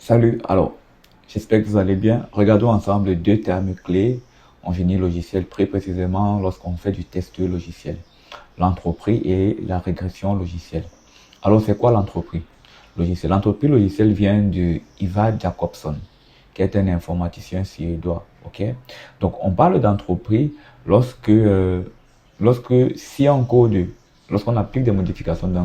Salut, alors, j'espère que vous allez bien. Regardons ensemble deux termes clés en génie logiciel, très précisément lorsqu'on fait du test logiciel. L'entropie et la régression logicielle. Alors, c'est quoi l'entropie logicielle? L'entropie logicielle vient de Ivar Jacobson, qui est un informaticien suédois. Ok? Donc, on parle d'entropie si un code, lorsqu'on applique des modifications dans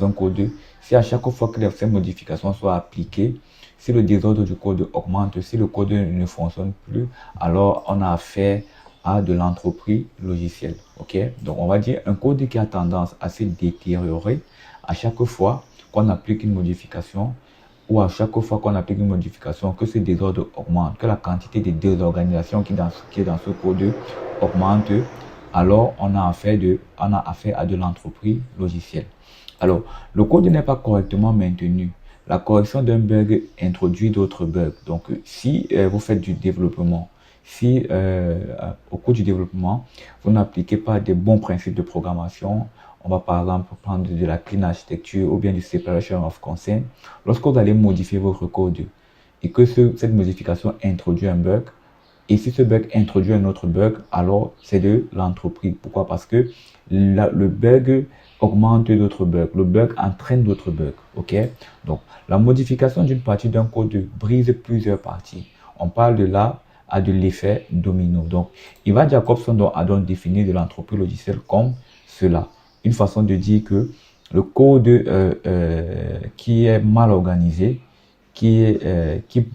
un code, si à chaque fois que ces modifications soient appliquées, si le désordre du code augmente, si le code ne fonctionne plus, alors on a affaire à de l'entropie logicielle. Ok? Donc, on va dire un code qui a tendance à se détériorer à chaque fois qu'on applique une modification ou à chaque fois qu'on applique une modification, que ce désordre augmente, que la quantité de désorganisation qui est dans ce code augmente, alors on a affaire à de l'entropie logicielle. Alors, le code n'est pas correctement maintenu. La correction d'un bug introduit d'autres bugs. Donc, si vous faites du développement, si au cours du développement, vous n'appliquez pas des bons principes de programmation, on va par exemple prendre de la clean architecture ou bien du separation of concern. Lorsque vous allez modifier votre code et que cette modification introduit un bug, et si ce bug introduit un autre bug, alors c'est de l'entropie. Pourquoi? Parce que le bug augmente d'autres bugs. Le bug entraîne d'autres bugs. Ok? Donc, la modification d'une partie d'un code brise plusieurs parties. On parle de là à de l'effet domino. Donc, Ivar Jacobson a donc défini de l'entropie logicielle comme cela. Une façon de dire que le code qui est mal organisé, qui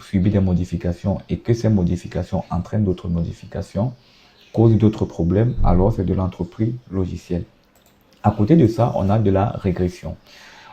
subit des modifications et que ces modifications entraînent d'autres modifications, causent d'autres problèmes, alors c'est de l'entropie logicielle. À côté de ça, on a de la régression.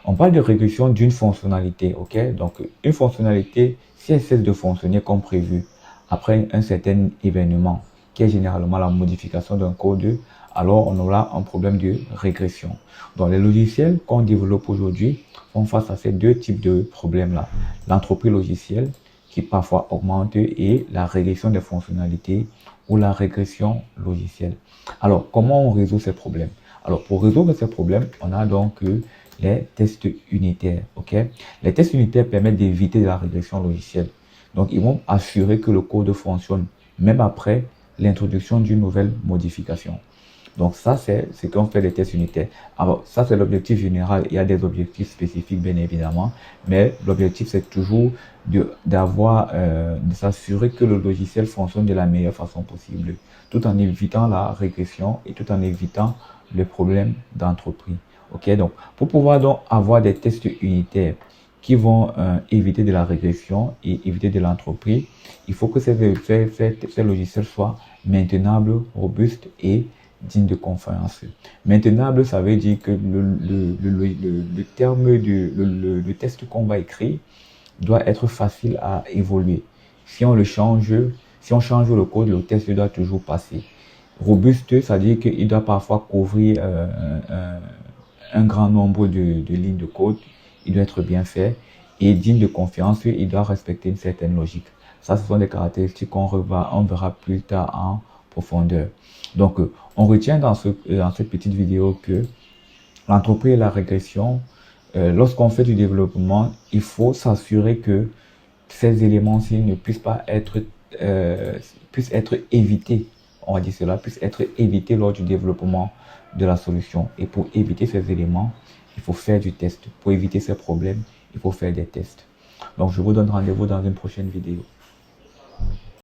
On parle de régression d'une fonctionnalité, ok? Donc, une fonctionnalité, si elle cesse de fonctionner comme prévu après un certain événement, qui est généralement la modification d'un code, alors on aura un problème de régression. Donc, les logiciels qu'on développe aujourd'hui font face à ces deux types de problèmes-là. L'entropie logicielle, qui parfois augmente, et la régression des fonctionnalités ou la régression logicielle. Alors, comment on résout ces problèmes? Alors, pour résoudre ces problèmes, on a donc les tests unitaires. Ok? Les tests unitaires permettent d'éviter la régression logicielle. Donc, ils vont assurer que le code fonctionne même après l'introduction d'une nouvelle modification. Donc, ça, c'est ce qu'on fait les tests unitaires. Alors, ça, c'est l'objectif général. Il y a des objectifs spécifiques, bien évidemment. Mais l'objectif, c'est toujours de s'assurer que le logiciel fonctionne de la meilleure façon possible, tout en évitant la régression et tout en évitant les problèmes d'entropie. Ok, donc pour pouvoir donc avoir des tests unitaires qui vont éviter de la régression et éviter de l'entropie, il faut que ces logiciels soient maintenables, robustes et dignes de confiance. Maintenable, ça veut dire que le test qu'on va écrire doit être facile à évoluer. Si on change le code, le test doit toujours passer. Robuste, ça veut dire qu'il doit parfois couvrir un grand nombre de lignes de code. Il doit être bien fait. Et digne de confiance, il doit respecter une certaine logique. Ça, ce sont des caractéristiques qu'on verra plus tard en profondeur. Donc, on retient dans cette petite vidéo que l'entropie et la régression, lorsqu'on fait du développement, il faut s'assurer que ces éléments-ci ne puissent être évités. On va dire cela, puissent être évités lors du développement de la solution. Et pour éviter ces éléments, il faut faire du test. Pour éviter ces problèmes, il faut faire des tests. Donc, je vous donne rendez-vous dans une prochaine vidéo.